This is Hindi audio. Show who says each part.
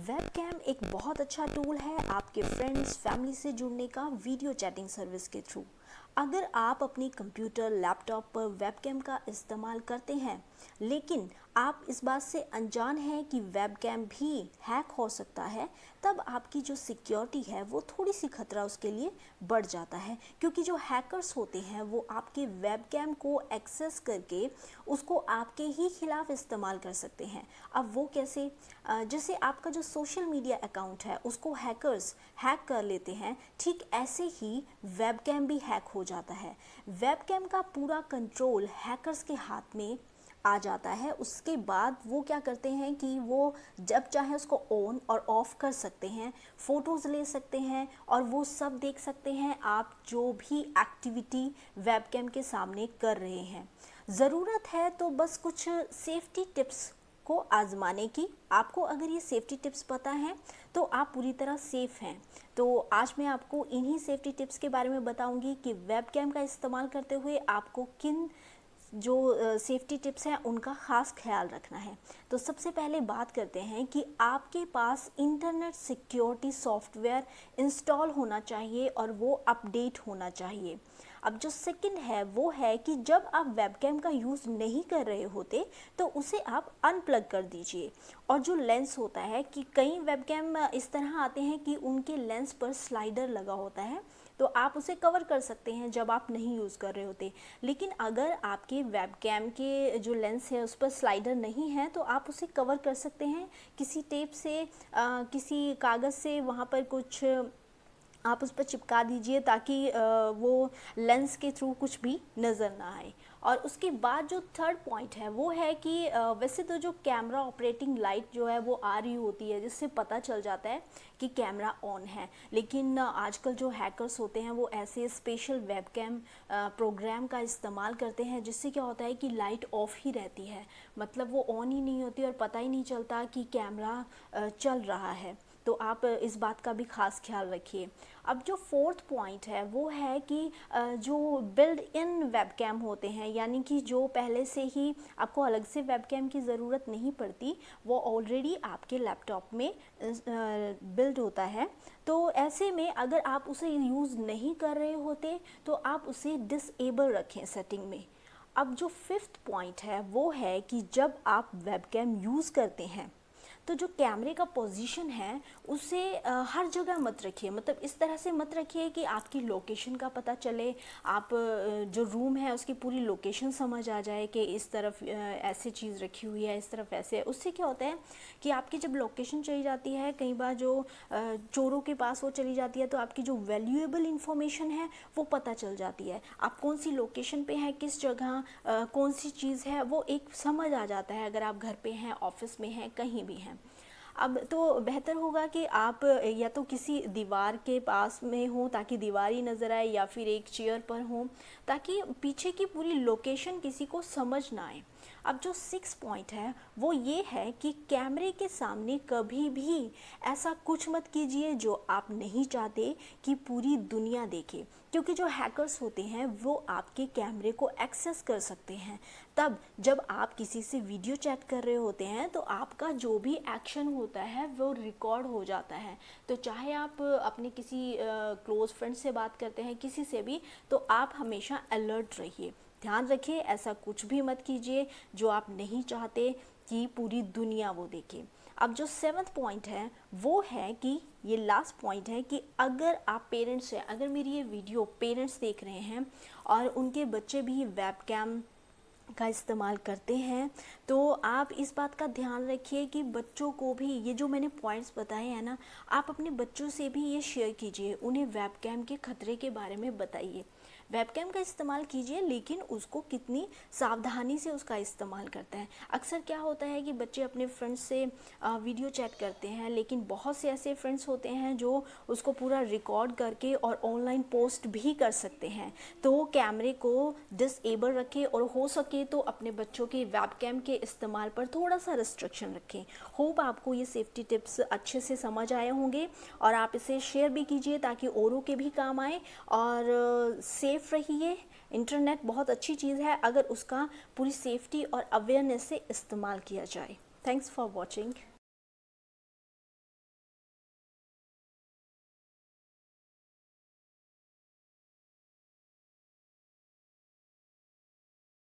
Speaker 1: वेबकैम एक बहुत अच्छा टूल है आपके फ्रेंड्स फैमिली से जुड़ने का वीडियो चैटिंग सर्विस के थ्रू। अगर आप अपनी कंप्यूटर लैपटॉप पर वेबकैम का इस्तेमाल करते हैं लेकिन आप इस बात से अनजान हैं कि वेबकैम भी हैक हो सकता है, तब आपकी जो सिक्योरिटी है वो थोड़ी सी खतरा उसके लिए बढ़ जाता है, क्योंकि जो हैकर्स होते हैं वो आपके वेबकैम को एक्सेस करके उसको आपके ही खिलाफ इस्तेमाल कर सकते हैं। अब वो कैसे? जैसे आपका जो सोशल मीडिया अकाउंट है उसको हैकर्स हैक कर लेते हैं, ठीक ऐसे ही वेबकैम भी हैक हो जाता है। वेबकैम का पूरा कंट्रोल हैकर्स के हाथ में आ जाता है। उसके बाद वो क्या करते हैं कि वो जब चाहे उसको ऑन और ऑफ कर सकते हैं, फ़ोटोज़ ले सकते हैं और वो सब देख सकते हैं आप जो भी एक्टिविटी वेबकैम के सामने कर रहे हैं। ज़रूरत है तो बस कुछ सेफ्टी टिप्स को आजमाने की। आपको अगर ये सेफ्टी टिप्स पता हैं तो आप पूरी तरह सेफ़ हैं। तो आज मैं आपको इन्हीं सेफ्टी टिप्स के बारे में बताऊंगी कि वेबकैम का इस्तेमाल करते हुए आपको किन जो सेफ्टी टिप्स हैं उनका ख़ास ख्याल रखना है। तो सबसे पहले बात करते हैं कि आपके पास इंटरनेट सिक्योरिटी सॉफ्टवेयर इंस्टॉल होना चाहिए और वो अपडेट होना चाहिए। अब जो सेकंड है वो है कि जब आप वेबकैम का यूज़ नहीं कर रहे होते तो उसे आप अनप्लग कर दीजिए। और जो लेंस होता है कि कई वेबकैम इस तरह आते हैं कि उनके लेंस पर स्लाइडर लगा होता है, तो आप उसे कवर कर सकते हैं जब आप नहीं यूज़ कर रहे होते। लेकिन अगर आपके वेबकैम के जो लेंस है उस पर स्लाइडर नहीं है तो आप उसे कवर कर सकते हैं किसी टेप से, किसी कागज़ से, वहाँ पर कुछ आप उस पर चिपका दीजिए ताकि वो लेंस के थ्रू कुछ भी नज़र ना आए। और उसके बाद जो थर्ड पॉइंट है वो है कि वैसे तो जो कैमरा ऑपरेटिंग लाइट जो है वो आ रही होती है जिससे पता चल जाता है कि कैमरा ऑन है, लेकिन आजकल जो हैकर्स होते हैं वो ऐसे स्पेशल वेबकैम प्रोग्राम का इस्तेमाल करते हैं जिससे क्या होता है कि लाइट ऑफ ही रहती है, मतलब वो ऑन ही नहीं होती और पता ही नहीं चलता कि कैमरा चल रहा है। तो आप इस बात का भी ख़ास ख्याल रखिए। अब जो फोर्थ पॉइंट है वो है कि जो बिल्ड इन वेबकैम होते हैं, यानी कि जो पहले से ही आपको अलग से वेबकैम की ज़रूरत नहीं पड़ती, वो ऑलरेडी आपके लैपटॉप में बिल्ड होता है। तो ऐसे में अगर आप उसे यूज़ नहीं कर रहे होते तो आप उसे डिसेबल रखें सेटिंग में। अब जो फिफ्थ पॉइंट है वो है कि जब आप वेबकैम यूज़ करते हैं तो जो कैमरे का पोजीशन है उसे हर जगह मत रखिए, मतलब इस तरह से मत रखिए कि आपकी लोकेशन का पता चले, आप जो रूम है उसकी पूरी लोकेशन समझ आ जाए कि इस तरफ ऐसी चीज़ रखी हुई है, इस तरफ ऐसे है। उससे क्या होता है कि आपकी जब लोकेशन चली जाती है, कई बार जो चोरों के पास वो चली जाती है तो आपकी जो वैल्यूएबल इंफॉर्मेशन है वो पता चल जाती है। आप कौन सी लोकेशन पे हैं, किस जगह कौन सी चीज़ है, वो एक समझ आ जाता है अगर आप घर पे हैं, ऑफिस में हैं, कहीं भी हैं। अब तो बेहतर होगा कि आप या तो किसी दीवार के पास में हो ताकि दीवार ही नज़र आए, या फिर एक चेयर पर हो ताकि पीछे की पूरी लोकेशन किसी को समझ ना आए। अब जो सिक्स पॉइंट है वो ये है कि कैमरे के सामने कभी भी ऐसा कुछ मत कीजिए जो आप नहीं चाहते कि पूरी दुनिया देखे, क्योंकि जो हैकर्स होते हैं वो आपके कैमरे को एक्सेस कर सकते हैं। तब जब आप किसी से वीडियो चैट कर रहे होते हैं तो आपका जो भी एक्शन होता है वो रिकॉर्ड हो जाता है। तो चाहे आप अपने किसी क्लोज फ्रेंड से बात करते हैं, किसी से भी, तो आप हमेशा अलर्ट रहिए। ध्यान रखिए ऐसा कुछ भी मत कीजिए जो आप नहीं चाहते कि पूरी दुनिया वो देखे। अब जो सेवन्थ पॉइंट है वो है कि ये लास्ट पॉइंट है कि अगर आप पेरेंट्स हैं, अगर मेरी ये वीडियो पेरेंट्स देख रहे हैं और उनके बच्चे भी वेबकैम का इस्तेमाल करते हैं, तो आप इस बात का ध्यान रखिए कि बच्चों को भी ये जो मैंने पॉइंट्स बताए हैं ना, आप अपने बच्चों से भी ये शेयर कीजिए, उन्हें वेबकैम के खतरे के बारे में बताइए। वेबकैम का इस्तेमाल कीजिए लेकिन उसको कितनी सावधानी से उसका इस्तेमाल करता है। अक्सर क्या होता है कि बच्चे अपने फ्रेंड्स से वीडियो चैट करते हैं, लेकिन बहुत से ऐसे फ्रेंड्स होते हैं जो उसको पूरा रिकॉर्ड करके और ऑनलाइन पोस्ट भी कर सकते हैं। तो कैमरे को डिसेबल रखें और हो सके तो अपने बच्चों के वेबकैम के इस्तेमाल पर थोड़ा सा रिस्ट्रिक्शन रखें। होप आपको ये सेफ्टी टिप्स अच्छे से समझ आए होंगे और आप इसे शेयर भी कीजिए ताकि औरों के भी काम आए। और सेफ़ रहिए। इंटरनेट बहुत अच्छी चीज़ है अगर उसका पूरी सेफ्टी और अवेयरनेस से इस्तेमाल किया जाए। Thanks for watching.